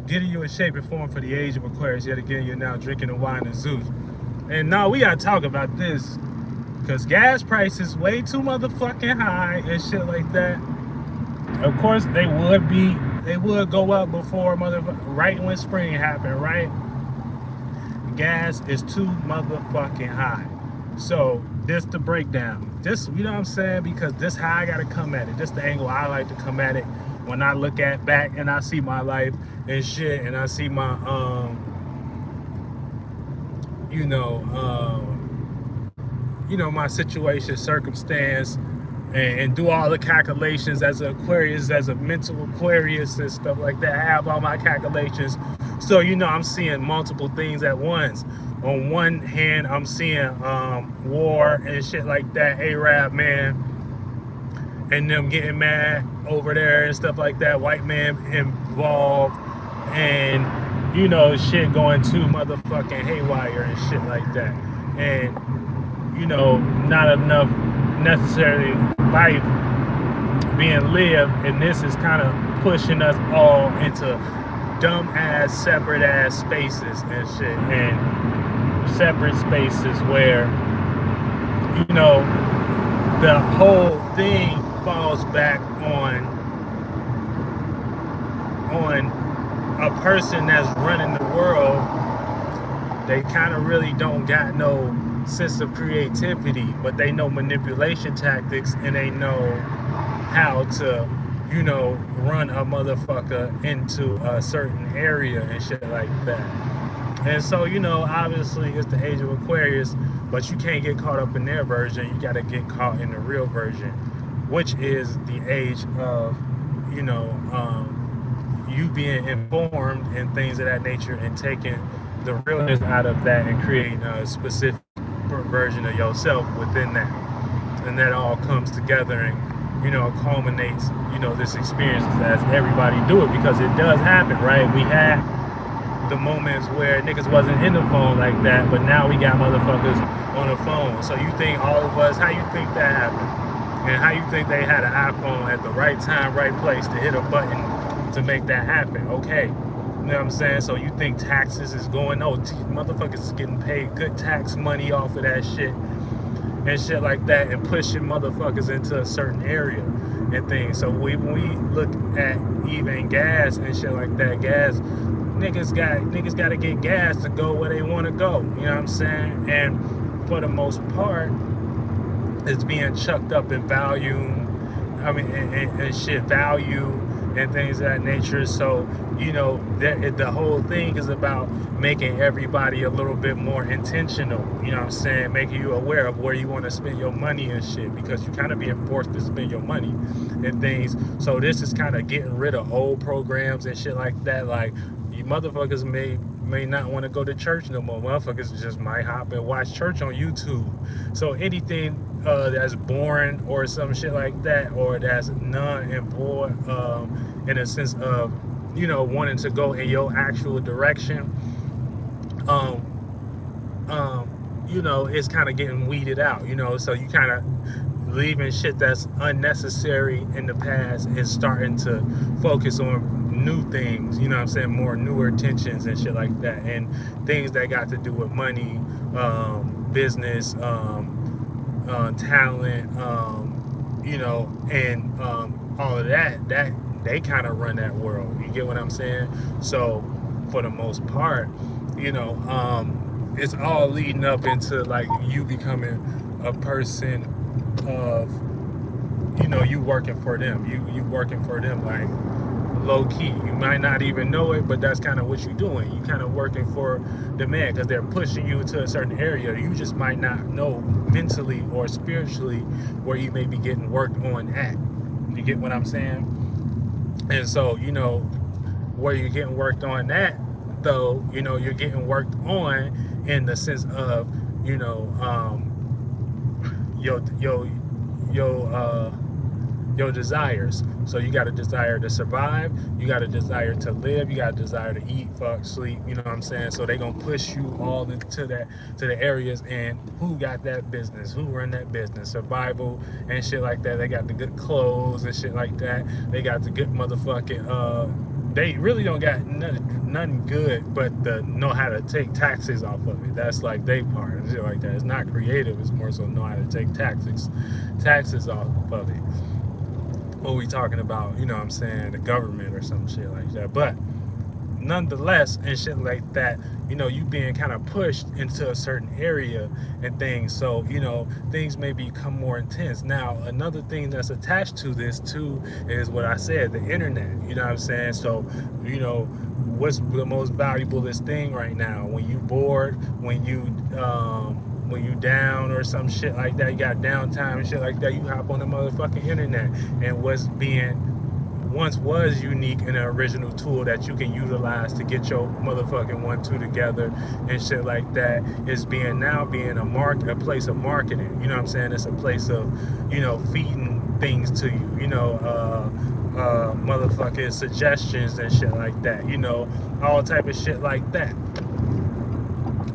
getting you in shape and form for the age of Aquarius. Yet again, you're now drinking the wine of Zeus. And now we gotta talk about this, because gas prices way too motherfucking high and shit like that. Of course, they would go up before right when spring happened, right? Gas is too motherfucking high. So this the breakdown. This, you know what I'm saying? Because this how I gotta come at it. This the angle I like to come at it when I look at back and I see my life and shit, and I see my my situation, circumstance, and do all the calculations as an Aquarius, as a mental Aquarius and stuff like that. I have all my calculations. So, I'm seeing multiple things at once. On one hand, I'm seeing war and shit like that, Arab man, and them getting mad over there and stuff like that, white man involved, and, shit going too motherfucking haywire and shit like that. And, not enough necessarily life being lived, and this is kind of pushing us all into dumb ass separate ass spaces and shit, and separate spaces where the whole thing falls back on a person that's running the world. They kind of really don't got no sense of creativity, but they know manipulation tactics, and they know how to, run a motherfucker into a certain area and shit like that. And so, obviously it's the age of Aquarius, but you can't get caught up in their version. You got to get caught in the real version, which is the age of, you being informed and things of that nature, and taking the realness out of that and creating a specific version of yourself within that. And that all comes together and, culminates, this experience as everybody do it, because it does happen, right? We had the moments where niggas wasn't in the phone like that, but now we got motherfuckers on the phone. So you think all of us, how you think that happened? And how you think they had an iPhone at the right time, right place to hit a button to make that happen? Okay. You know what I'm saying? So you think taxes is going, motherfuckers is getting paid good tax money off of that shit and shit like that, and pushing motherfuckers into a certain area and things. So when we look at even gas and shit like that, niggas got to get gas to go where they want to go. You know what I'm saying? And for the most part, it's being chucked up in value. And shit, value and things of that nature. So, the whole thing is about making everybody a little bit more intentional, you know what I'm saying? Making you aware of where you want to spend your money and shit, because you kind of being forced to spend your money and things. So this is kind of getting rid of old programs and shit like that. Like, you motherfuckers may not want to go to church no more. Motherfuckers just might hop and watch church on YouTube. So anything that's boring or some shit like that, or that's none and void, in a sense of, wanting to go in your actual direction, it's kind of getting weeded out, so you kind of leaving shit that's unnecessary in the past and starting to focus on new things, you know what I'm saying, more newer intentions and shit like that, and things that got to do with money, business, talent, and all of that they kind of run that world. You get what I'm saying? So for the most part, it's all leading up into like you becoming a person of, you working for them. You working for them, like low key. You might not even know it, but that's kind of what you're doing. You kind of working for the man, because they're pushing you to a certain area. You just might not know mentally or spiritually where you may be getting worked on at. You get what I'm saying? And so, where you're getting worked on at, though, you're getting worked on in the sense of, your desires. So you got a desire to survive, you got a desire to live, you got a desire to eat, fuck, sleep, you know what I'm saying? So they gonna push you all into that, to the areas, and who got that business, who run that business, survival and shit like that. They got the good clothes and shit like that. They got the good motherfucking they really don't got nothing good but the know how to take taxes off of it. That's like they part and shit like that. It's not creative. It's more so know how to take taxes off of it. What we talking about? You know what I'm saying? The government or some shit like that. But nonetheless, and shit like that, you know, you being kind of pushed into a certain area and things, so you know, things may become more intense. Now, another thing that's attached to this too is what I said, the internet. You know what I'm saying? So, you know, what's the most valuablest thing right now? When you bored, when you down or some shit like that, you got downtime and shit like that, you hop on the motherfucking internet. And what's being once was unique and an original tool that you can utilize to get your motherfucking 1-2 together and shit like that is now being a place of marketing. You know what I'm saying? It's a place of, you know, feeding things to you, you know, motherfucking suggestions and shit like that, you know, all type of shit like that.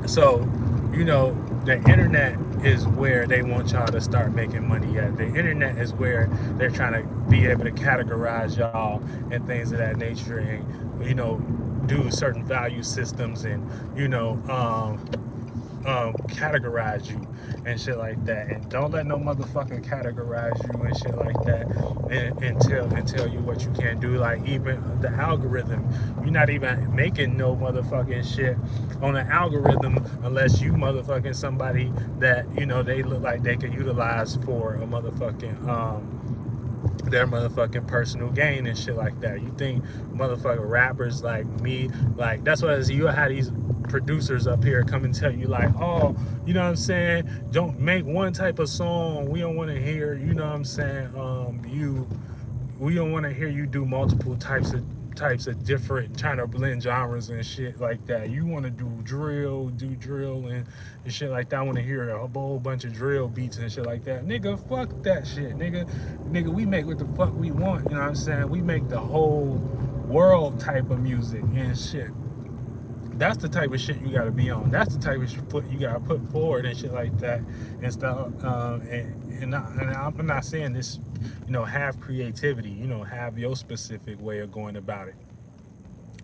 So, you know, the internet is where they want y'all to start making money at. The internet is where they're trying to be able to categorize y'all and things of that nature, and, you know, do certain value systems and, you know, categorize you and shit like that. And don't let no motherfucker categorize you and shit like that and tell you what you can't do. Like, even the algorithm, you're not even making no motherfucking shit on an algorithm unless you motherfucking somebody that, you know, they look like they could utilize for a motherfucking their motherfucking personal gain and shit like that. You think motherfucking rappers like me, like, that's what I see. You have these producers up here come and tell you like, oh, you know what I'm saying, don't make one type of song, we don't want to hear, you know what I'm saying, we don't want to hear you do multiple types of different, trying to blend genres and shit like that. You want to do drill and shit like that. I want to hear a whole bunch of drill beats and shit like that. Nigga, fuck that shit. Nigga, we make what the fuck we want. You know what I'm saying? We make the whole world type of music and shit. That's the type of shit you gotta be on. That's the type of shit you gotta put forward and shit like that and stuff. And I'm not saying this, you know, have creativity, you know, have your specific way of going about it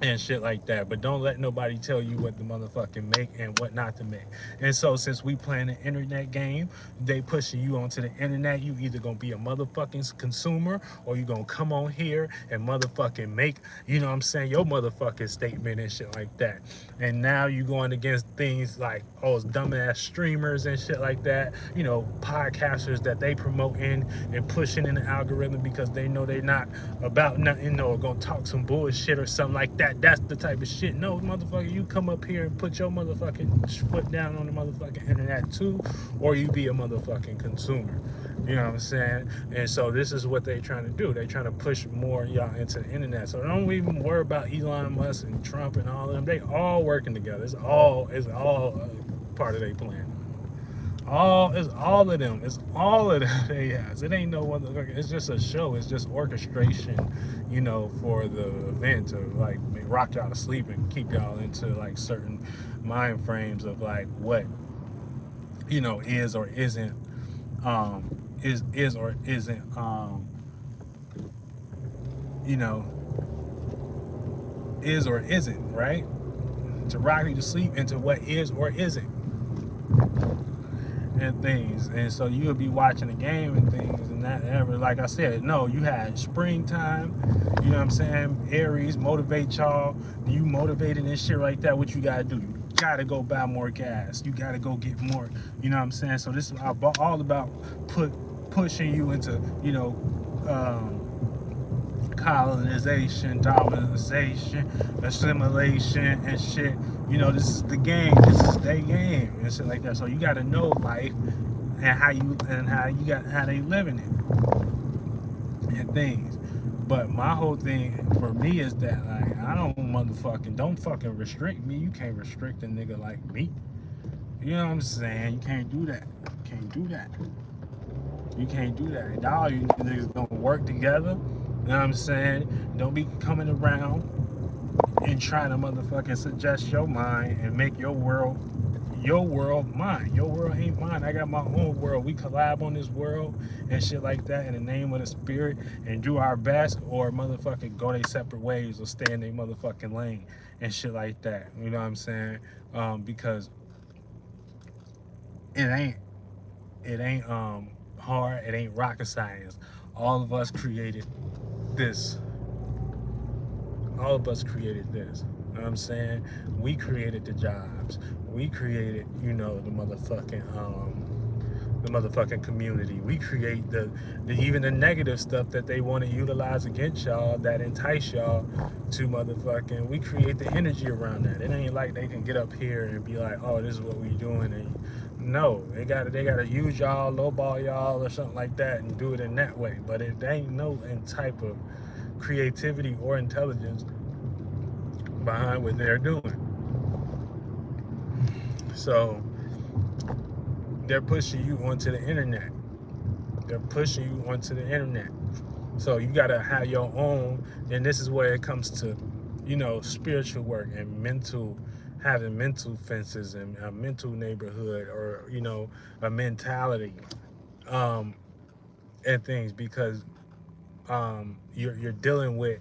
and shit like that, but don't let nobody tell you what to motherfucking make and what not to make. And so, since we playing the internet game, they pushing you onto the internet. You either gonna be a motherfucking consumer, or you gonna come on here and motherfucking make, you know what I'm saying, your motherfucking statement and shit like that. And now you going against things like, oh, dumbass streamers and shit like that, you know, podcasters that they promoting and pushing in the algorithm because they know they not about nothing, or gonna talk some bullshit or something like that. That's the type of shit. No, motherfucker, you come up here and put your motherfucking foot down on the motherfucking internet too, or you be a motherfucking consumer. You know what I'm saying? And so this is what they trying to do. They trying to push more y'all into the internet. So don't even worry about Elon Musk and Trump and all of them. They all working together. It's all part of their plan. It's all of them. It's all of them they has. It ain't no one. It's just a show. It's just orchestration, you know, for the event to like rock y'all to sleep and keep y'all into like certain mind frames of like what, you know, is or isn't, is or isn't, you know, is or isn't, right? To rock you to sleep into what is or isn't. And things, and so you'll be watching the game and things and that ever. Like I said, no, you had springtime, you know what I'm saying, Aries motivate y'all, you motivated and shit like that. What you gotta do, you gotta go buy more gas, you gotta go get more, you know what I'm saying. So this is all about pushing you into, you know, colonization, domination, assimilation and shit. You know, this is the game. This is their game and shit like that. So you got to know life and how they living it and things. But my whole thing for me is that like don't fucking restrict me. You can't restrict a nigga like me. You know what I'm saying? You can't do that. You can't do that. You can't do that. And all you niggas gonna work together. You know what I'm saying? Don't be coming around and trying to motherfucking suggest your mind and make your world your world mine. Your world ain't mine. I got my own world. We collab on this world and shit like that in the name of the spirit and do our best, or motherfucking go their separate ways or stay in their motherfucking lane and shit like that. You know what I'm saying? Because it ain't hard. It ain't rocket science. All of us created this. All of us created this. You know what I'm saying? We created the jobs. We created, the motherfucking community. We create the even the negative stuff that they want to utilize against y'all, that entice y'all to motherfucking. We create the energy around that. It ain't like they can get up here and be like, oh, this is what we doing, and no, they gotta use y'all, lowball y'all, or something like that, and do it in that way. But it ain't no type of creativity or intelligence behind what they're doing. So they're pushing you onto the internet. They're pushing you onto the internet. So you gotta have your own, and this is where it comes to, spiritual work and having mental fences and a mental neighborhood, or a mentality, and things, because you're dealing with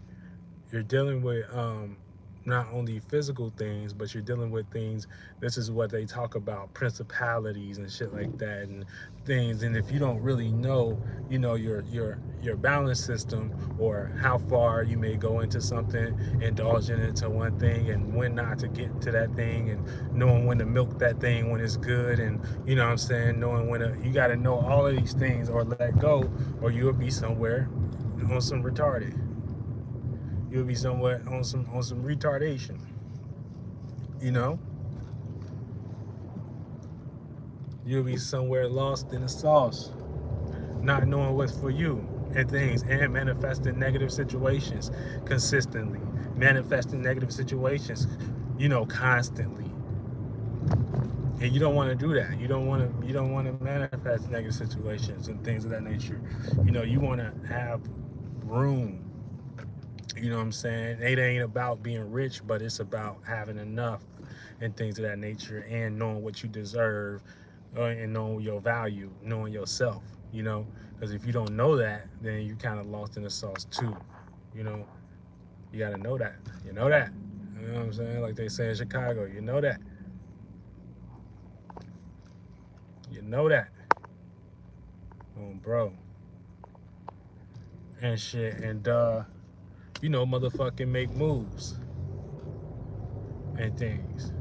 not only physical things, but you're dealing with things. This is what they talk about, principalities and shit like that, and things. And if you don't really know, your balance system, or how far you may go into something, indulging into one thing, and when not to get to that thing, and knowing when to milk that thing when it's good, and you know what I'm saying, knowing when you got to know all of these things, or let go, or you'll be somewhere on some retarded. You'll be somewhere on some retardation. You know, you'll be somewhere lost in the sauce, not knowing what's for you, and things, and manifesting negative situations consistently, manifesting negative situations, constantly. And you don't want to do that. You don't want to manifest negative situations and things of that nature. You want to have room. You know what I'm saying? It ain't about being rich, but it's about having enough and things of that nature, and knowing what you deserve, and knowing your value, knowing yourself, because if you don't know that, then you kind of lost in the sauce too. You got to know that. You know that. You know what I'm saying? Like they say in Chicago, you know that. You know that. Oh, bro. And shit. And, motherfucking make moves and things.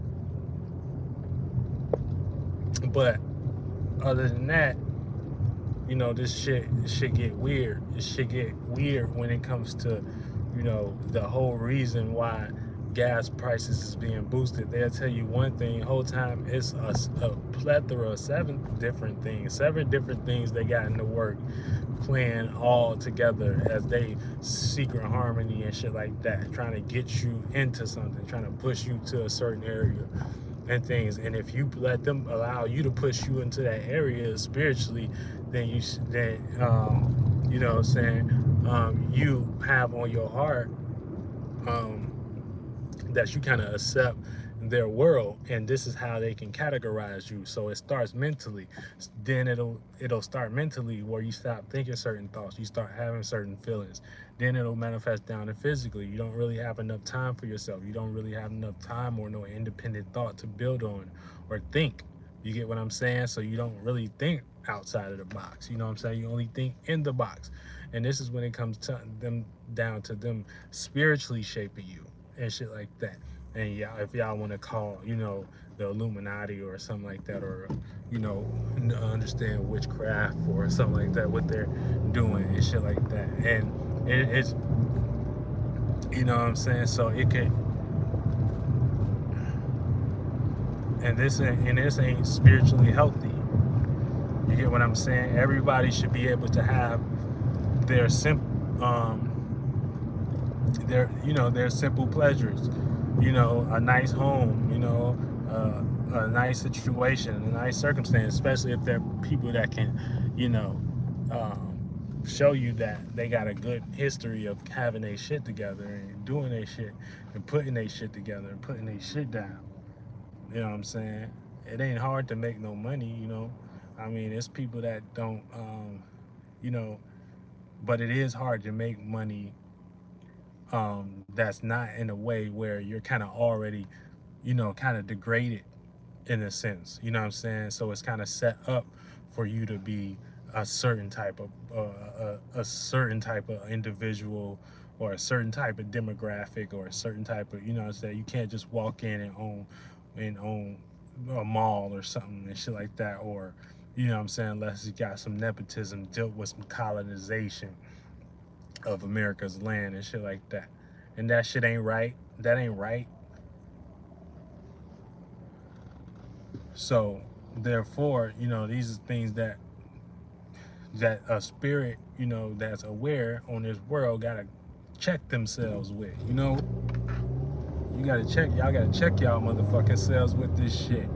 But other than that, this shit get weird. This shit get weird when it comes to, the whole reason why gas prices is being boosted. They'll tell you one thing, whole time it's a plethora of seven different things they got in the work, playing all together as they secret harmony and shit like that, trying to get you into something, trying to push you to a certain area and things. And if you let them allow you to push you into that area spiritually, then you know what I'm saying, you have on your heart that you kind of accept their world, and this is how they can categorize you. So it starts mentally, then it'll start mentally, where you stop thinking certain thoughts, you start having certain feelings, then it'll manifest down to physically. You don't really have enough time for yourself. You don't really have enough time or no independent thought to build on or think. You get what I'm saying? So you don't really think outside of the box. You know what I'm saying? You only think in the box. And this is when it comes to them, down to them spiritually shaping you and shit like that. And yeah, if y'all want to call, the Illuminati or something like that, or understand witchcraft or something like that, what they're doing and shit like that. And it's, you know what I'm saying? So it could, and this ain't spiritually healthy. You get what I'm saying? Everybody should be able to have their their simple pleasures. A nice home, a nice situation, a nice circumstance, especially if they're people that can, show you that they got a good history of having their shit together and doing their shit and putting their shit together and putting their shit down. You know what I'm saying? it ain't hard to make no money, you know. I mean, it's people that don't, you know, but it is hard to make money that's not in a way where you're kind of already, you know, kind of degraded in a sense. You know what I'm saying? So it's kind of set up for you to be a certain type of a certain type of individual or a certain type of demographic or a certain type of, you know what I'm saying? You can't just walk in and own a mall or something and shit like that, or you know what I'm saying, unless you got some nepotism, dealt with some colonization of America's land and shit like that. And that shit ain't right. That ain't right. So therefore, you know, these are things that a spirit, you know, that's aware on this world gotta check themselves with. You know, y'all gotta check y'all motherfucking selves with this shit.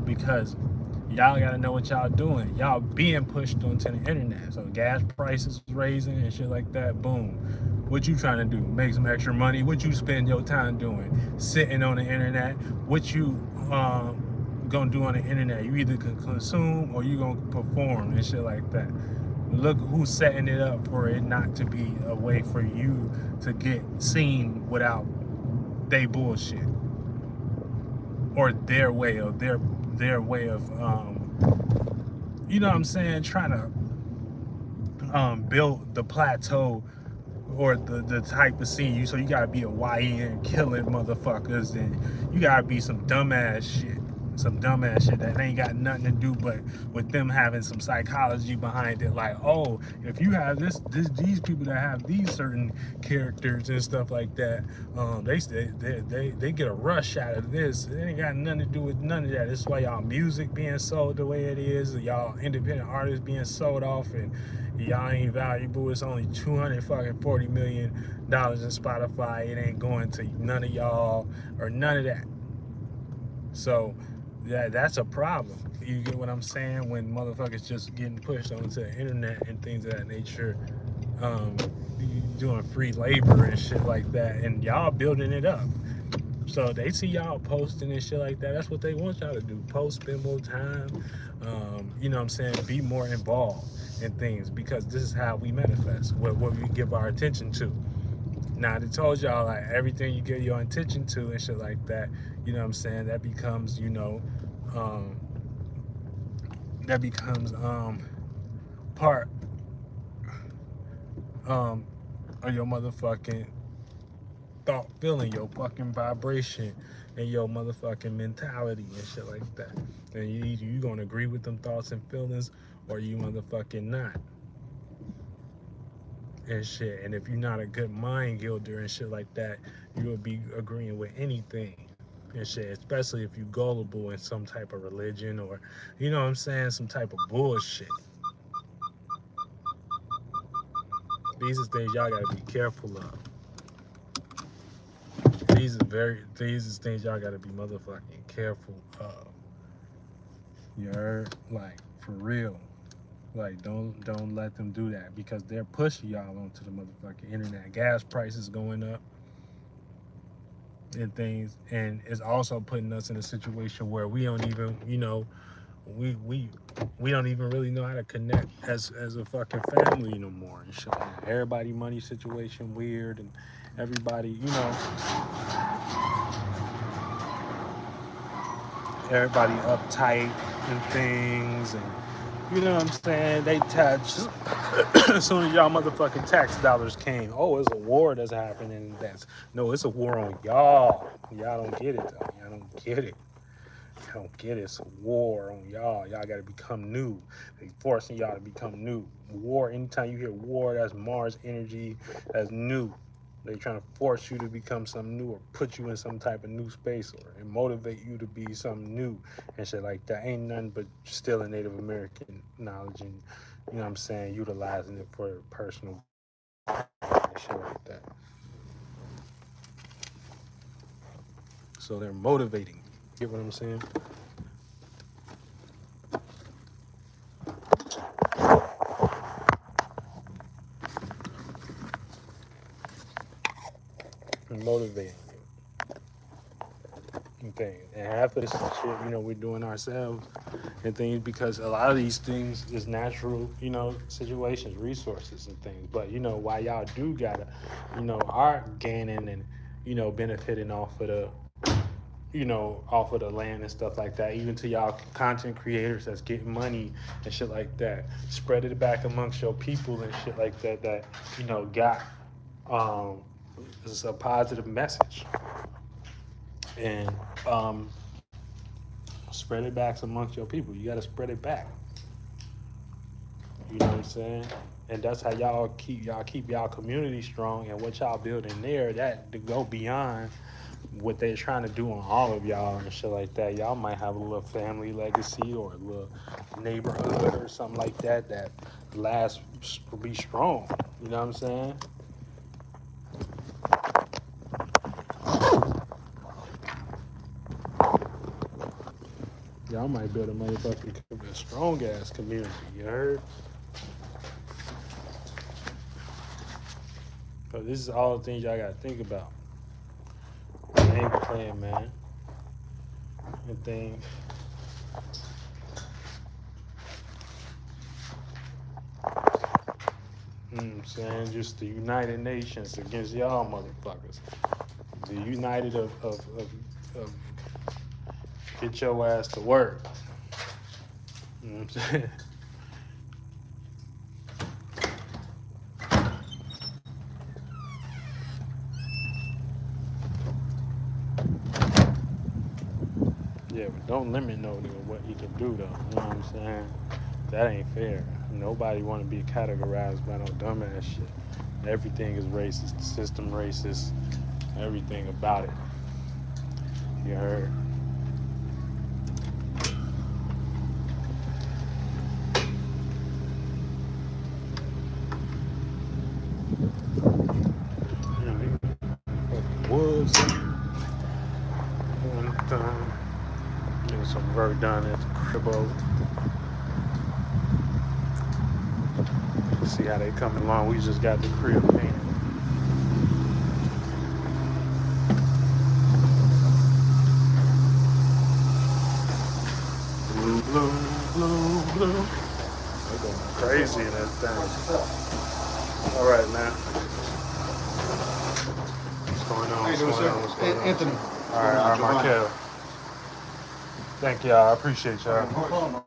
Because y'all gotta know what y'all doing. Y'all being pushed onto the internet. So gas prices raising and shit like that, boom. What you trying to do? Make some extra money? What you spend your time doing? Sitting on the internet? What you gonna do on the internet? You either can consume or you gonna perform and shit like that. Look who's setting it up for it not to be a way for you to get seen without they bullshit or their way of their way of you know what I'm saying, trying to build the plateau or the type of scene. You so you gotta be a YN killing motherfuckers, and you gotta be some dumbass shit that ain't got nothing to do but with them having some psychology behind it. Like, oh, if you have these people that have these certain characters and stuff like that, they get a rush out of this. It ain't got nothing to do with none of that. This is why y'all music being sold the way it is, y'all independent artists being sold off, and y'all ain't valuable. It's only $240 million in Spotify. It ain't going to none of y'all or none of that. So yeah, that's a problem. You get what I'm saying? When motherfuckers just getting pushed onto the internet and things of that nature, um, doing free labor and shit like that, and y'all building it up. So they see y'all posting and shit like that. That's what they want y'all to do. Post, spend more time, you know what I'm saying? Be more involved in things, because this is how we manifest, what we give our attention to. Now, they told y'all, like, everything you give your attention to and shit like that, you know what I'm saying, that becomes, you know, um, part of your motherfucking thought, feeling, your fucking vibration, and your motherfucking mentality and shit like that. And you gonna agree with them thoughts and feelings, or you motherfucking not. And shit. And if you're not a good mind gilder and shit like that, you will be agreeing with anything and shit, especially if you gullible in some type of religion, or, you know what I'm saying, some type of bullshit. These are things y'all gotta be careful of. These is things y'all gotta be motherfucking careful of. You heard? Like, for real. Like, don't let them do that, because they're pushing y'all onto the motherfucking internet. Gas prices going up and things, and it's also putting us in a situation where we don't even, you know, we don't even really know how to connect as a fucking family no more and shit like that. Everybody money situation weird, and everybody, you know, everybody uptight and things, and you know what I'm saying, they touch as soon as y'all motherfucking tax dollars came, oh, it's a war that's happening. That's no, it's a war on y'all. Y'all don't get it though. Y'all don't get it. I don't get it. It's a war on y'all. Y'all got to become new. They forcing y'all to become new. War, anytime you hear war, that's Mars energy. That's new. They trying to force you to become something new, or put you in some type of new space, or motivate you to be something new and shit like that. Ain't nothing but still a Native American knowledge, and you know what I'm saying, utilizing it for personal and shit like that. So they're motivating you. Get what I'm saying? Motivating you. and things. And half of this shit, we're doing ourselves and things because a lot of these things is natural, situations, resources and things. But why y'all do gotta, are gaining and, benefiting off of the land and stuff like that, even to y'all content creators that's getting money and shit like that. Spread it back amongst your people and shit like that, got um it's a positive message. And spread it back amongst your people. You gotta spread it back. You know what I'm saying? And that's how y'all keep y'all community strong and what y'all building there, that to go beyond what they're trying to do on all of y'all and shit like that. Y'all might have a little family legacy or a little neighborhood or something like that lasts be strong. You know what I'm saying? Y'all might build a motherfucking a strong ass community. You heard? So this is all the things y'all gotta think about. Game plan, man. And things. I'm saying? Just the United Nations against y'all motherfuckers. The United of get your ass to work. You know what I'm saying? Yeah, but don't limit no nigga what he can do though. You know what I'm saying? That ain't fair. Nobody want to be categorized by no dumbass shit. Everything is racist. The system racist. Everything about it. You heard? Fucking woods. And, getting some work done at the cribbo. See how they coming along. We just got the crib painted. Blue, blue, blue, blue. They're going crazy in that thing. All right, man. What's going on? How you What's doing, going sir? on? What's going on? Anthony. All right, all right, Markel. Thank y'all. I appreciate y'all. No problem.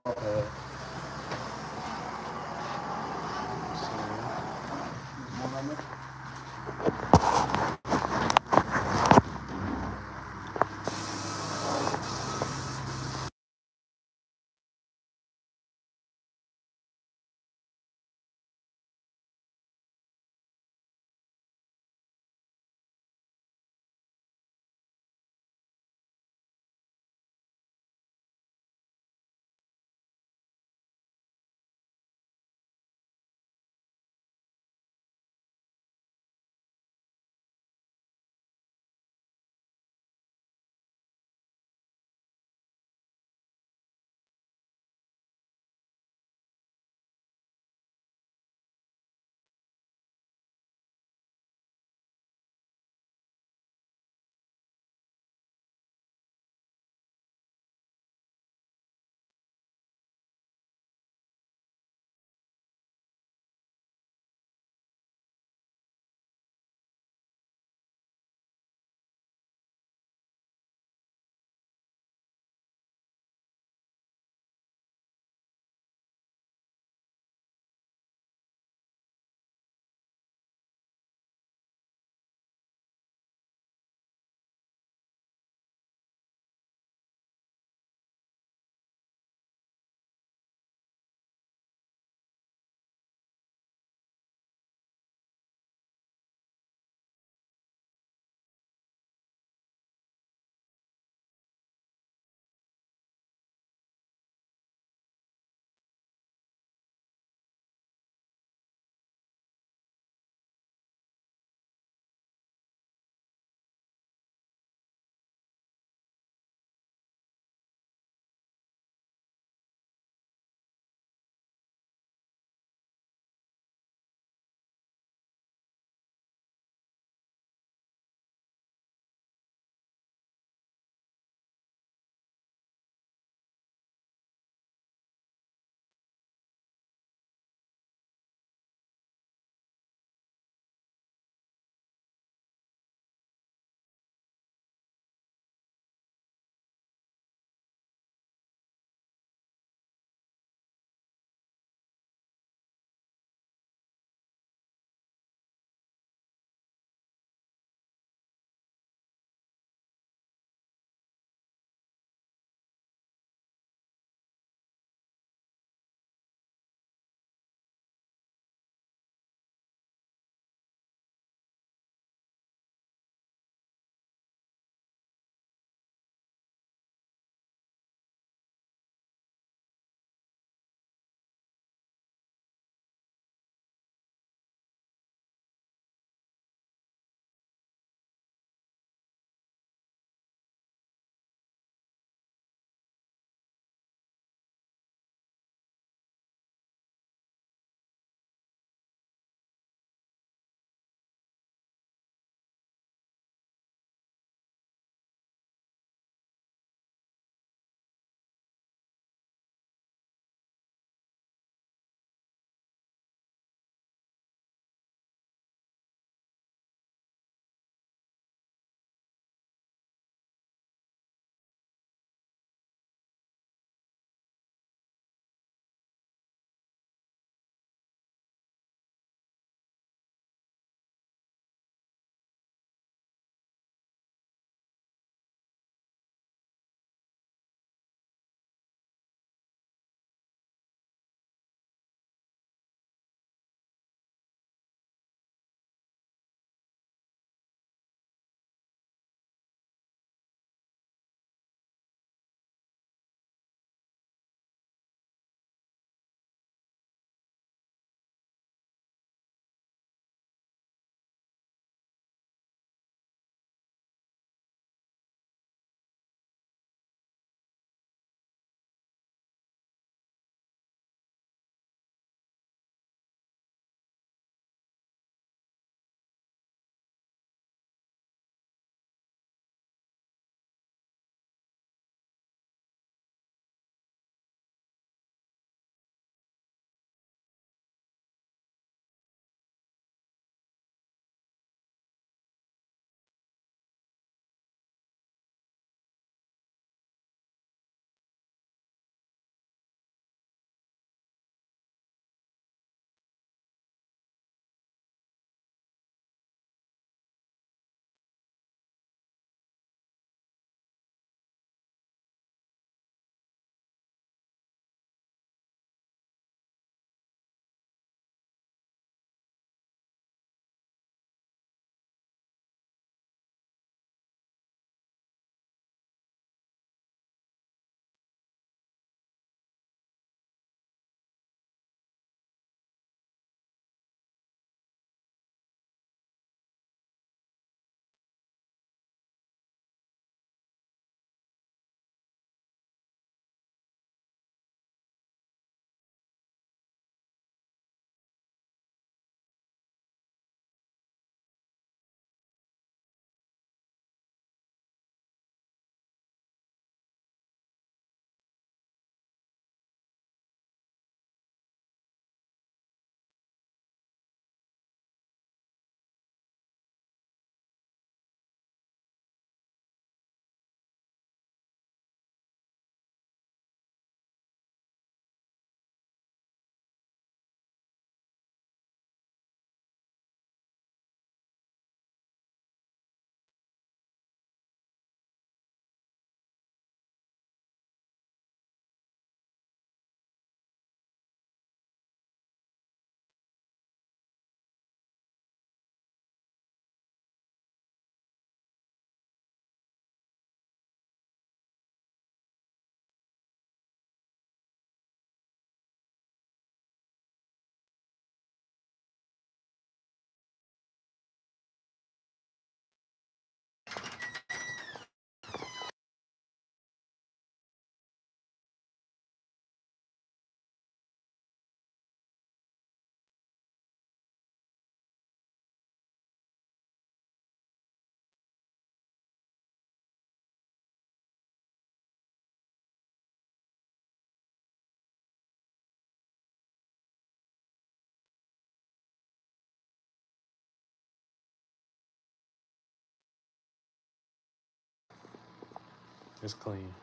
It's clean.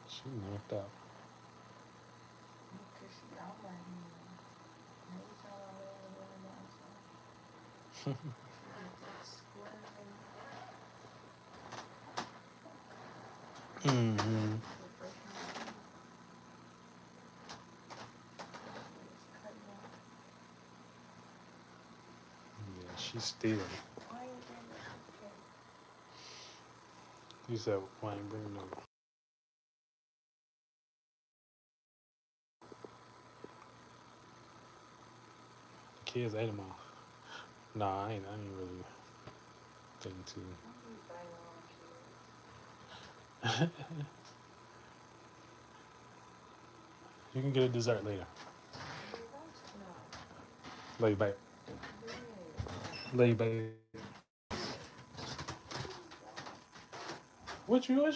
She knocked out. Because she out right here. Every time I lay her down outside, she get that squirming, Mm-hmm. refreshing my teeth. It's cutting off. Yeah, she's still. Why ain't there no cupcake? You said, why ain't bringing no? Kids ate them all. Nah, I ain't really thinking too. Don't be biting on kids. You can get a dessert later. That's not Lay back. good. Lay back.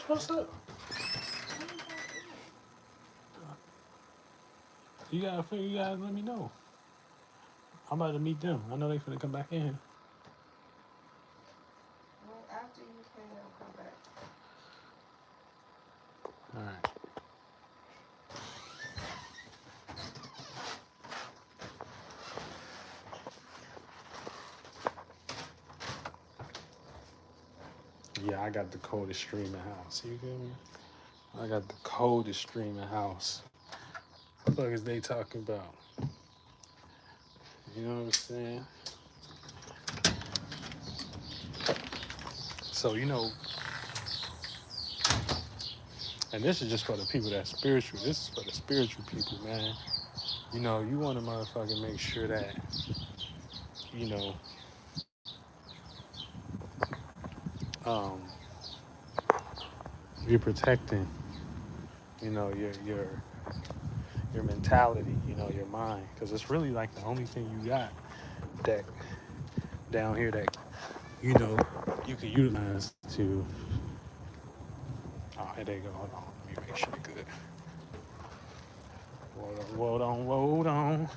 What's up? What is that You gotta let me know. I'm about to meet them. I know they finna come back in here. Well, after you pay, I'll come back. All right. Yeah, I got the coldest streaming house. You feel me? I got the coldest streaming house. What the fuck is they talking about? You know what I'm saying? So, and this is just for the people that's spiritual. This is for the spiritual people, man. You want to motherfucking make sure that, you know, um, you're protecting, your mentality, your mind, because it's really like the only thing you got that down here that you can utilize to. Oh, here they go. Hold on, let me make sure they're good. Hold on, hold on,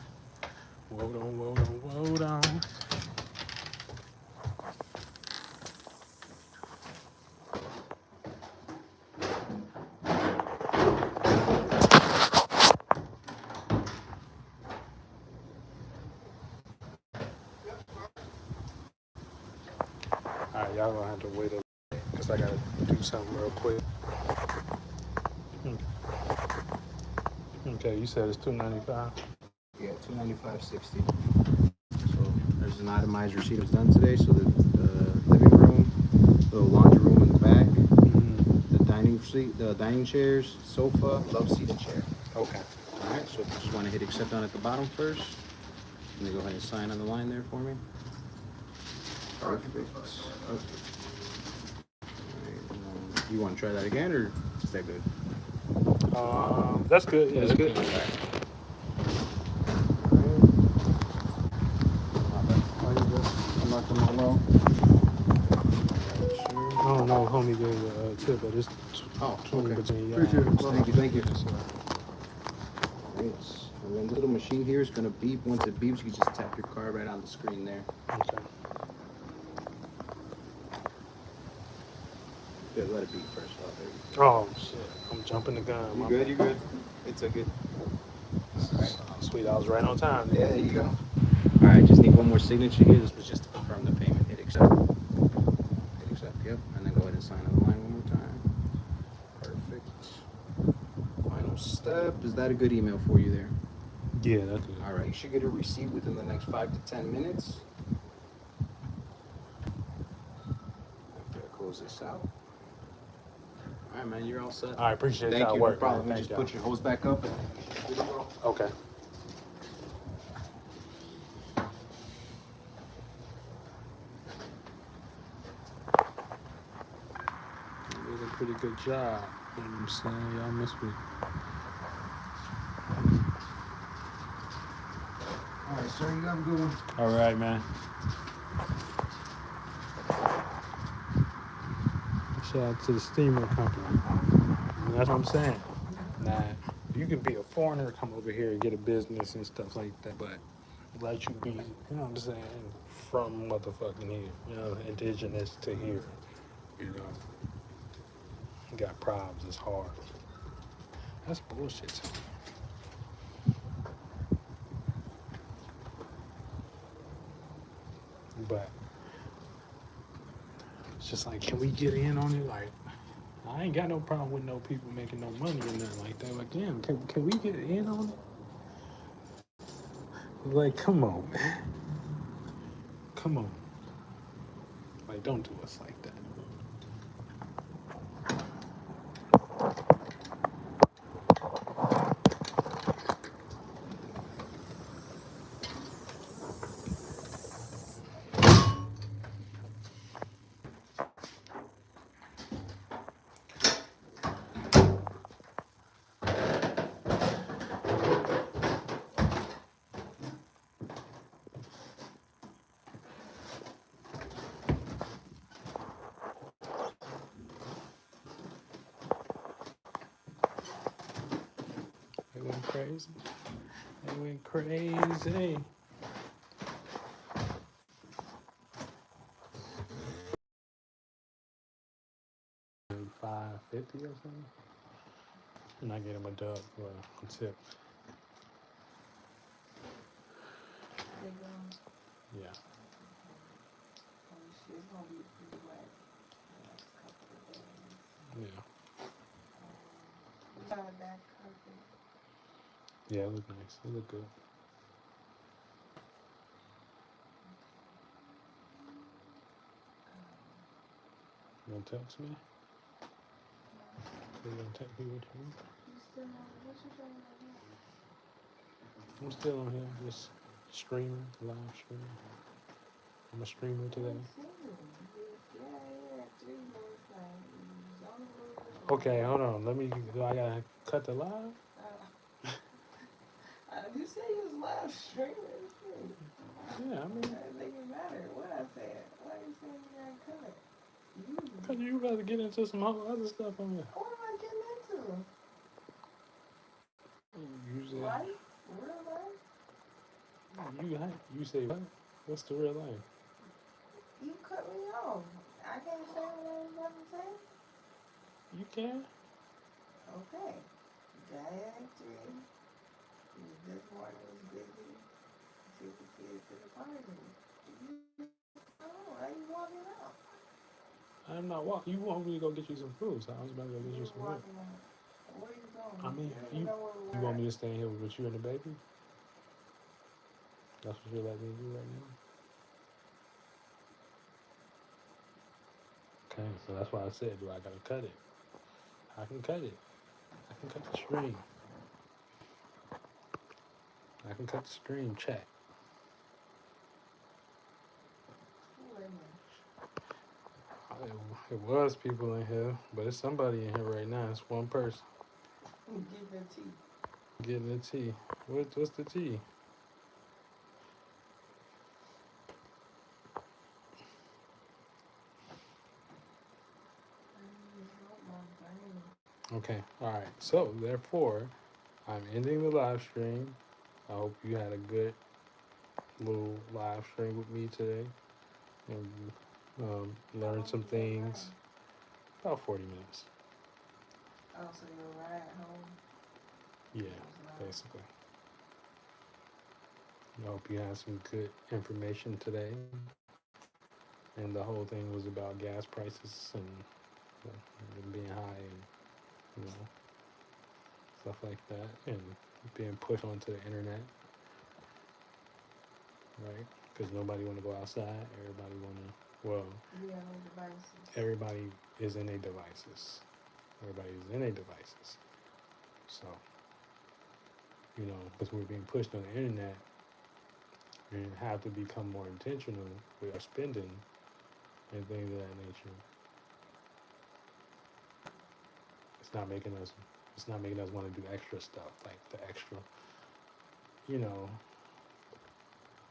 hold on, hold on, hold on. All right, y'all gonna have to wait a little because I gotta do something real quick. Okay, you said it's $2.95. Yeah, 295.60. So there's an itemized receipt was done today. So the living room, the laundry room in the back, the dining seat, the dining chairs, sofa, love seat, and chair. Okay. All right. So just want to hit accept on at the bottom first, and then go ahead and sign on the line there for me. Perfect. Perfect. All right, you want to try that again, or is that good? That's good. Yeah, That's good. All All right. right. I'm not gonna allow. I don't know, homie gave a tip, but it's Oh, 20 okay. between y'all. Appreciate it. Thank you, thank you. So, Right. And then the little machine here is gonna beep. Once it beeps, you can just tap your card right on the screen there. okay. Yeah, let it beep first. Oh, there we go. Oh shit, I'm jumping the gun. You my good? bad. You good? It's a good. Oh, sweet, I was right on time. Yeah, there you go. All right, just need one more signature here. This was just to confirm the payment. Hit accept. Hit accept. Yep. And then go ahead and sign on the line one more time. Perfect. Final step. Is that a good email for you there? Yeah, that's it. All right. You should get a receipt within the next 5 to 10 minutes. After I close this out. All right, man. You're all set. I appreciate Thank y'all you. work. No problem. Man. Just Thank put your hose back up and good to go. Okay. You did a pretty good job. You know what I'm saying? Y'all must be. All right, sir. You have a good one. All right, man. Shout out to the steamer company. And that's what I'm saying. Nah, you can be a foreigner, come over here and get a business and stuff like that, but let you be, you know what I'm saying, from motherfucking here, you know, indigenous to here, you know. You got problems, it's hard. That's bullshit to me. But it's just like, can we get in on it? Like, I ain't got no problem with no people making no money or nothing like that. Like, damn, can we get in on it? Like, come on, man. Come on. Like, don't do us like that. They went crazy. They went crazy. 550 or something. And I get him a dub for a tip. They going, Yeah. it's gonna be pretty wet the next couple of days. Yeah. We got a back carpet. Yeah, it looked nice. It looked good. You gonna text me? You gonna text me what you want? You still on, what you doing right now? I'm still on here, just streaming, live streaming. I'm a streamer today. Yeah, 3 more things. On the road. Okay, hold on. Do I gotta cut the live? You say you was live streaming. Yeah, I mean, It doesn't matter what I said. Why you saying you gotta cut it? because you rather get into some whole other stuff on here. What am I getting into? Usually, Life? Real life? you say what? What's the real life? You cut me off. I can't say what I was about to say? You can. Okay. Dietary. This morning was busy. Took the kids to the party. Why you walking out? I'm not walking. You want me to go get you some food, so I was about to go get you some food. Walking out. Where you going? I mean, You know where you we're want at. me to stay in here with you and the baby? That's what you're letting me do right now? Okay, so that's why I said, do I gotta cut it? I can cut it. I can cut the stream. I can cut the stream chat. Who in It was people in here, but it's somebody in here right now. It's one person there? Get the tea. getting the tea. What's the tea? Okay, all right. So therefore, I'm ending the live stream. I hope you had a good little live stream with me today and learned some things. About 40 minutes. Oh, so you'll ride home? Yeah, basically. I hope you had some good information today. And the whole thing was about gas prices and them being high and, you know, stuff like that. And being pushed onto the internet, right? Because nobody want to go outside. Everybody want to, well, You have no devices. everybody is in their devices. Everybody is in their devices. So, you know, because we're being pushed on the internet and have to become more intentional with our spending and things of that nature. It's not making us want to do extra stuff, like the extra, you know,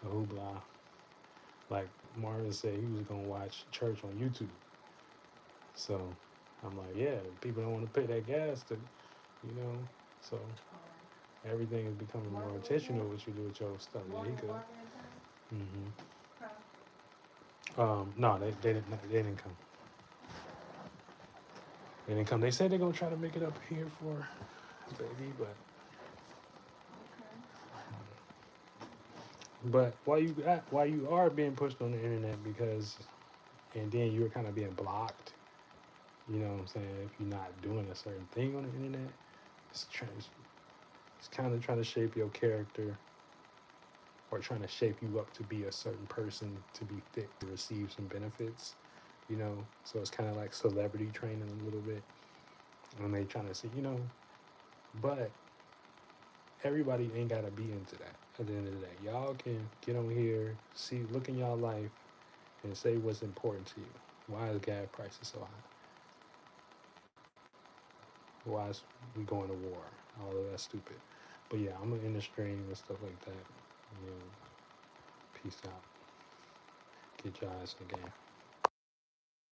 the hoopla. Like Marvin said, he was gonna watch church on YouTube. So I'm like, yeah, people don't want to pay that gas to, you know. So everything is becoming more intentional what you do with your stuff. Yeah, he Morgan, could. Morgan and Mm-hmm. Tom. No, they didn't come. They didn't come. They said they're gonna try to make it up here for his baby, but while you are being pushed on the internet because, and then you're kind of being blocked. You know what I'm saying? If you're not doing a certain thing on the internet, it's it's kind of trying to shape your character or trying to shape you up to be a certain person to be fit to receive some benefits. You know, so it's kind of like celebrity training a little bit. And they trying to see, but everybody ain't gotta be into that at the end of the day. Y'all can get on here, see, look in y'all life, and say what's important to you. Why is gas prices so high? Why is we going to war? All of that's stupid. But yeah, I'm gonna end the stream and stuff like that. You know, peace out. Get your eyes in the game.